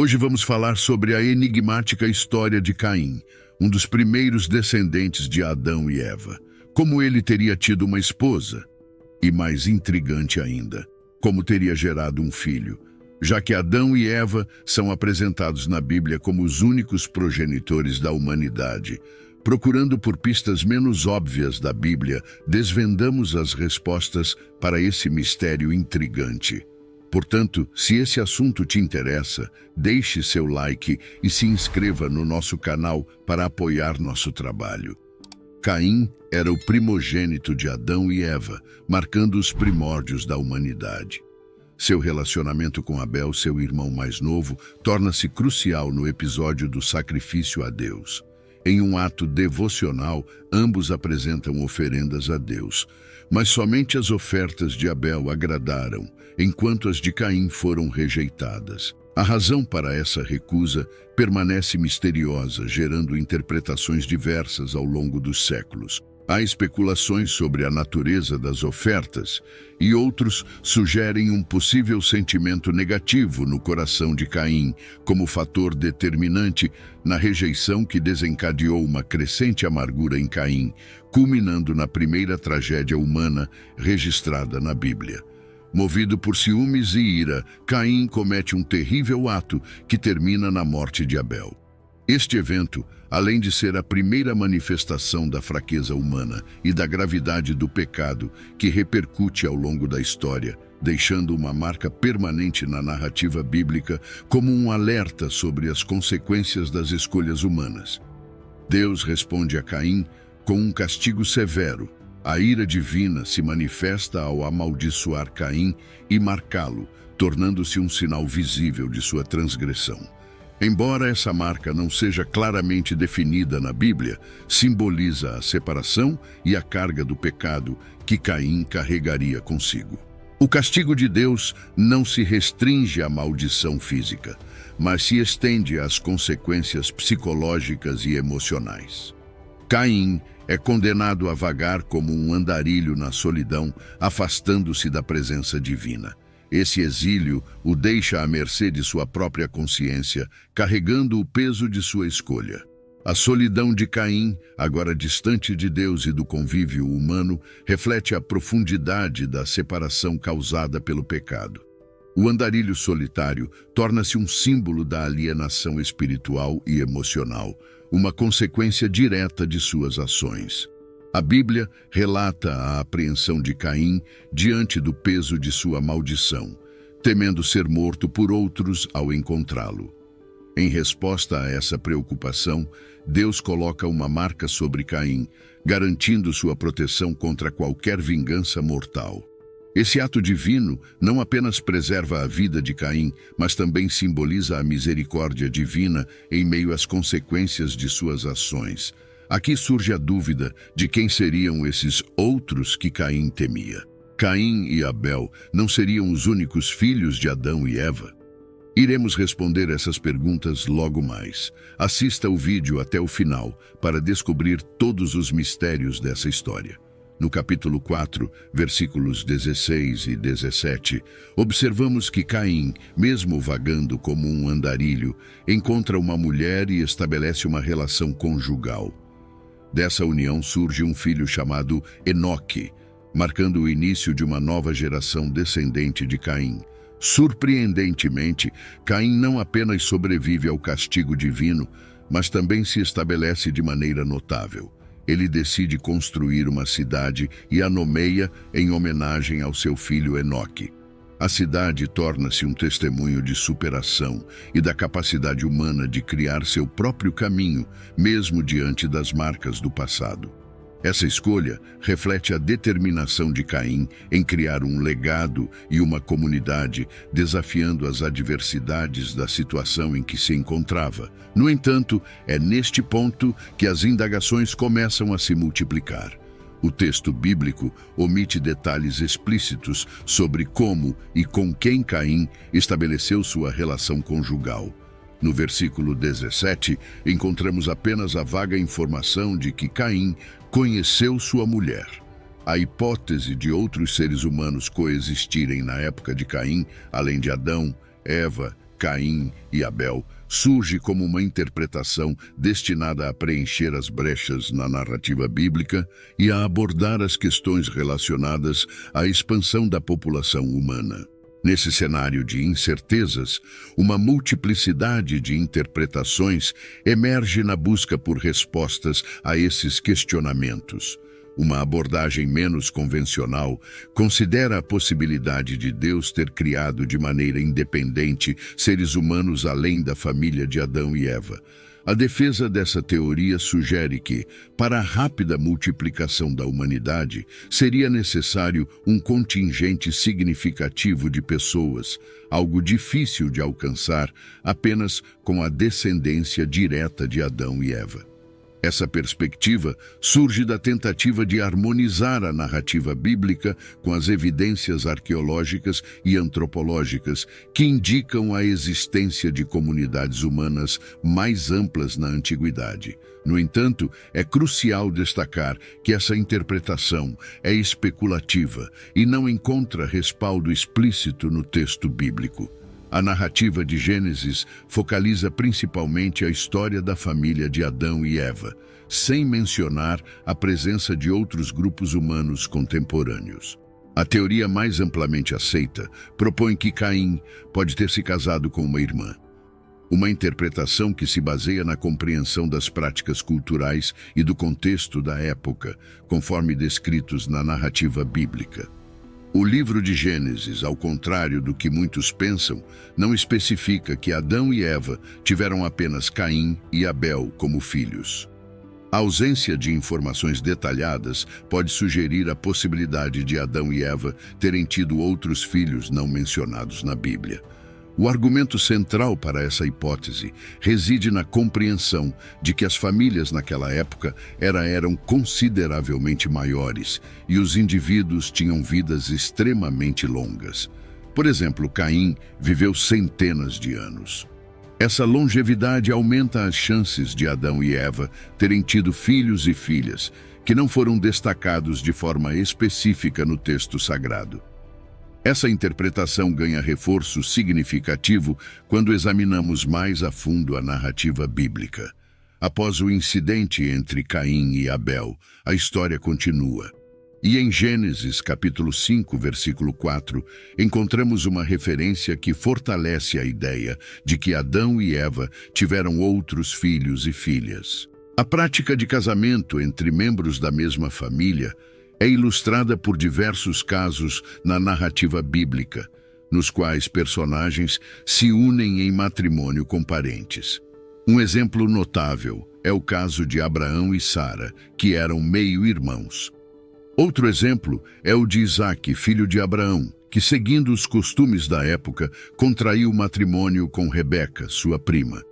Hoje vamos falar sobre a enigmática história de Caim, um dos primeiros descendentes de Adão e Eva. Como ele teria tido uma esposa, e mais intrigante ainda, como teria gerado um filho, já que Adão e Eva são apresentados na Bíblia como os únicos progenitores da humanidade. Procurando por pistas menos óbvias da Bíblia, desvendamos as respostas para esse mistério intrigante. Portanto, se esse assunto te interessa, deixe seu like e se inscreva no nosso canal para apoiar nosso trabalho. Caim era o primogênito de Adão e Eva, marcando os primórdios da humanidade. Seu relacionamento com Abel, seu irmão mais novo, torna-se crucial no episódio do sacrifício a Deus. Em um ato devocional, ambos apresentam oferendas a Deus, mas somente as ofertas de Abel agradaram, enquanto as de Caim foram rejeitadas. A razão para essa recusa permanece misteriosa, gerando interpretações diversas ao longo dos séculos. Há especulações sobre a natureza das ofertas, e outros sugerem um possível sentimento negativo no coração de Caim, como fator determinante na rejeição que desencadeou uma crescente amargura em Caim, culminando na primeira tragédia humana registrada na Bíblia. Movido por ciúmes e ira, Caim comete um terrível ato que termina na morte de Abel. Este evento, além de ser a primeira manifestação da fraqueza humana e da gravidade do pecado que repercute ao longo da história, deixando uma marca permanente na narrativa bíblica como um alerta sobre as consequências das escolhas humanas. Deus responde a Caim com um castigo severo. A ira divina se manifesta ao amaldiçoar Caim e marcá-lo, tornando-se um sinal visível de sua transgressão. Embora essa marca não seja claramente definida na Bíblia, simboliza a separação e a carga do pecado que Caim carregaria consigo. O castigo de Deus não se restringe à maldição física, mas se estende às consequências psicológicas e emocionais. Caim é condenado a vagar como um andarilho na solidão, afastando-se da presença divina. Esse exílio o deixa à mercê de sua própria consciência, carregando o peso de sua escolha. A solidão de Caim, agora distante de Deus e do convívio humano, reflete a profundidade da separação causada pelo pecado. O andarilho solitário torna-se um símbolo da alienação espiritual e emocional, uma consequência direta de suas ações. A Bíblia relata a apreensão de Caim diante do peso de sua maldição, temendo ser morto por outros ao encontrá-lo. Em resposta a essa preocupação, Deus coloca uma marca sobre Caim, garantindo sua proteção contra qualquer vingança mortal. Esse ato divino não apenas preserva a vida de Caim, mas também simboliza a misericórdia divina em meio às consequências de suas ações. Aqui surge a dúvida de quem seriam esses outros que Caim temia. Caim e Abel não seriam os únicos filhos de Adão e Eva? Iremos responder essas perguntas logo mais. Assista o vídeo até o final para descobrir todos os mistérios dessa história. No capítulo 4, versículos 16 e 17, observamos que Caim, mesmo vagando como um andarilho, encontra uma mulher e estabelece uma relação conjugal. Dessa união surge um filho chamado Enoque, marcando o início de uma nova geração descendente de Caim. Surpreendentemente, Caim não apenas sobrevive ao castigo divino, mas também se estabelece de maneira notável. Ele decide construir uma cidade e a nomeia em homenagem ao seu filho Enoque. A cidade torna-se um testemunho de superação e da capacidade humana de criar seu próprio caminho, mesmo diante das marcas do passado. Essa escolha reflete a determinação de Caim em criar um legado e uma comunidade, desafiando as adversidades da situação em que se encontrava. No entanto, é neste ponto que as indagações começam a se multiplicar. O texto bíblico omite detalhes explícitos sobre como e com quem Caim estabeleceu sua relação conjugal. No versículo 17, encontramos apenas a vaga informação de que Caim conheceu sua mulher. A hipótese de outros seres humanos coexistirem na época de Caim, além de Adão, Eva Caim e Abel surge como uma interpretação destinada a preencher as brechas na narrativa bíblica e a abordar as questões relacionadas à expansão da população humana. Nesse cenário de incertezas, uma multiplicidade de interpretações emerge na busca por respostas a esses questionamentos. Uma abordagem menos convencional considera a possibilidade de Deus ter criado de maneira independente seres humanos além da família de Adão e Eva. A defesa dessa teoria sugere que, para a rápida multiplicação da humanidade, seria necessário um contingente significativo de pessoas, algo difícil de alcançar apenas com a descendência direta de Adão e Eva. Essa perspectiva surge da tentativa de harmonizar a narrativa bíblica com as evidências arqueológicas e antropológicas que indicam a existência de comunidades humanas mais amplas na antiguidade. No entanto, é crucial destacar que essa interpretação é especulativa e não encontra respaldo explícito no texto bíblico. A narrativa de Gênesis focaliza principalmente a história da família de Adão e Eva, sem mencionar a presença de outros grupos humanos contemporâneos. A teoria mais amplamente aceita propõe que Caim pode ter se casado com uma irmã. Uma interpretação que se baseia na compreensão das práticas culturais e do contexto da época, conforme descritos na narrativa bíblica. O livro de Gênesis, ao contrário do que muitos pensam, não especifica que Adão e Eva tiveram apenas Caim e Abel como filhos. A ausência de informações detalhadas pode sugerir a possibilidade de Adão e Eva terem tido outros filhos não mencionados na Bíblia. O argumento central para essa hipótese reside na compreensão de que as famílias naquela época eram consideravelmente maiores e os indivíduos tinham vidas extremamente longas. Por exemplo, Caim viveu centenas de anos. Essa longevidade aumenta as chances de Adão e Eva terem tido filhos e filhas, que não foram destacados de forma específica no texto sagrado. Essa interpretação ganha reforço significativo quando examinamos mais a fundo a narrativa bíblica. Após o incidente entre Caim e Abel, a história continua. E em Gênesis, capítulo 5, versículo 4, encontramos uma referência que fortalece a ideia de que Adão e Eva tiveram outros filhos e filhas. A prática de casamento entre membros da mesma família é ilustrada por diversos casos na narrativa bíblica, nos quais personagens se unem em matrimônio com parentes. Um exemplo notável é o caso de Abraão e Sara, que eram meio-irmãos. Outro exemplo é o de Isaque, filho de Abraão, que, seguindo os costumes da época, contraiu matrimônio com Rebeca, sua prima.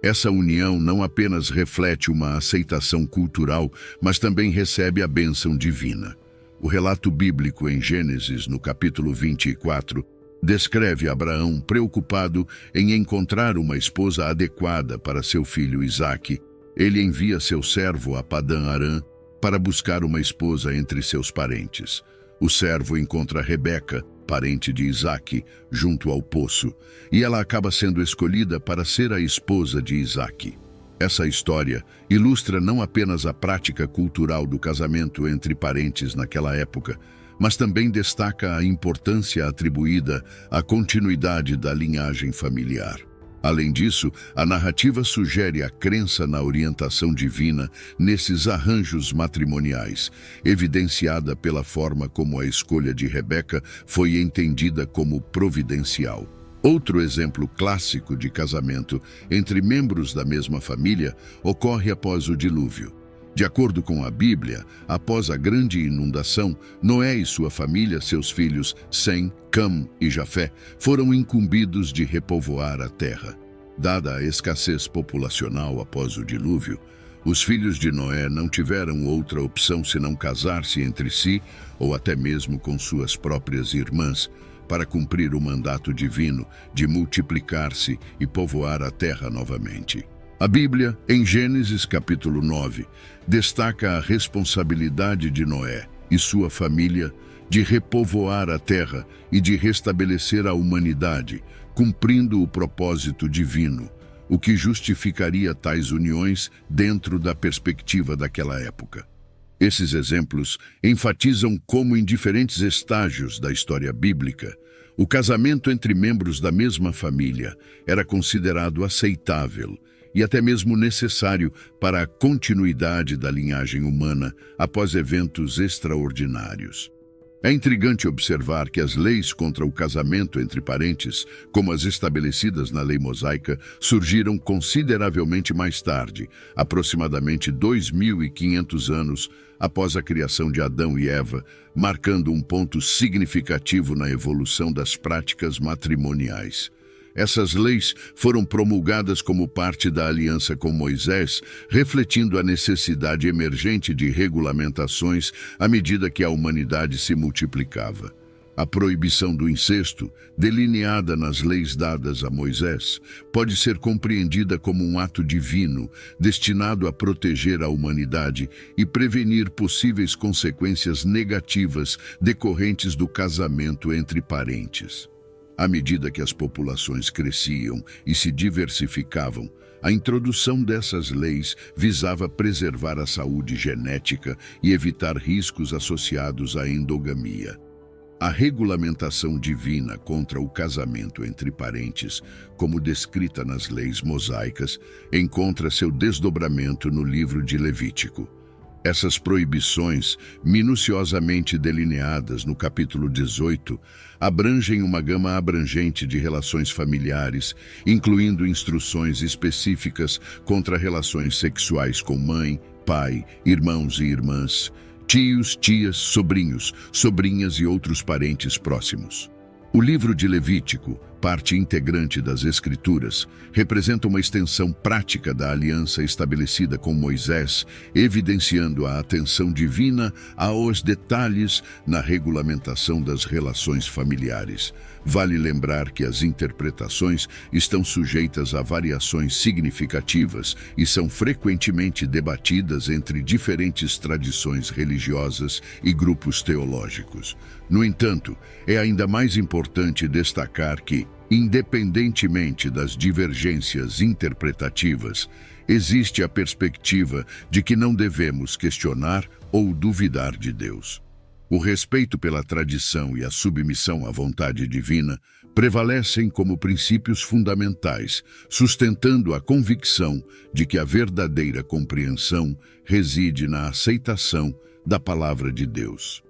Essa união não apenas reflete uma aceitação cultural, mas também recebe a bênção divina. O relato bíblico em Gênesis, no capítulo 24, descreve Abraão preocupado em encontrar uma esposa adequada para seu filho Isaque. Ele envia seu servo a Padã-Arã para buscar uma esposa entre seus parentes. O servo encontra Rebeca, parente de Isaque, junto ao poço, e ela acaba sendo escolhida para ser a esposa de Isaque. Essa história ilustra não apenas a prática cultural do casamento entre parentes naquela época, mas também destaca a importância atribuída à continuidade da linhagem familiar. Além disso, a narrativa sugere a crença na orientação divina nesses arranjos matrimoniais, evidenciada pela forma como a escolha de Rebeca foi entendida como providencial. Outro exemplo clássico de casamento entre membros da mesma família ocorre após o dilúvio. De acordo com a Bíblia, após a grande inundação, Noé e sua família, seus filhos Sem, Cam e Jafé, foram incumbidos de repovoar a terra. Dada a escassez populacional após o dilúvio, os filhos de Noé não tiveram outra opção senão casar-se entre si ou até mesmo com suas próprias irmãs, para cumprir o mandato divino de multiplicar-se e povoar a terra novamente. A Bíblia, em Gênesis capítulo 9, destaca a responsabilidade de Noé e sua família, de repovoar a terra e de restabelecer a humanidade, cumprindo o propósito divino, o que justificaria tais uniões dentro da perspectiva daquela época. Esses exemplos enfatizam como, em diferentes estágios da história bíblica, o casamento entre membros da mesma família era considerado aceitável e até mesmo necessário para a continuidade da linhagem humana após eventos extraordinários. É intrigante observar que as leis contra o casamento entre parentes, como as estabelecidas na lei mosaica, surgiram consideravelmente mais tarde, aproximadamente 2.500 anos após a criação de Adão e Eva, marcando um ponto significativo na evolução das práticas matrimoniais. Essas leis foram promulgadas como parte da aliança com Moisés, refletindo a necessidade emergente de regulamentações à medida que a humanidade se multiplicava. A proibição do incesto, delineada nas leis dadas a Moisés, pode ser compreendida como um ato divino, destinado a proteger a humanidade e prevenir possíveis consequências negativas decorrentes do casamento entre parentes. À medida que as populações cresciam e se diversificavam, a introdução dessas leis visava preservar a saúde genética e evitar riscos associados à endogamia. A regulamentação divina contra o casamento entre parentes, como descrita nas leis mosaicas, encontra seu desdobramento no livro de Levítico. Essas proibições, minuciosamente delineadas no capítulo 18, abrangem uma gama abrangente de relações familiares, incluindo instruções específicas contra relações sexuais com mãe, pai, irmãos e irmãs, tios, tias, sobrinhos, sobrinhas e outros parentes próximos. O livro de Levítico, parte integrante das Escrituras, representa uma extensão prática da aliança estabelecida com Moisés, evidenciando a atenção divina aos detalhes na regulamentação das relações familiares. Vale lembrar que as interpretações estão sujeitas a variações significativas e são frequentemente debatidas entre diferentes tradições religiosas e grupos teológicos. No entanto, é ainda mais importante destacar que, independentemente das divergências interpretativas, existe a perspectiva de que não devemos questionar ou duvidar de Deus. O respeito pela tradição e a submissão à vontade divina prevalecem como princípios fundamentais, sustentando a convicção de que a verdadeira compreensão reside na aceitação da palavra de Deus.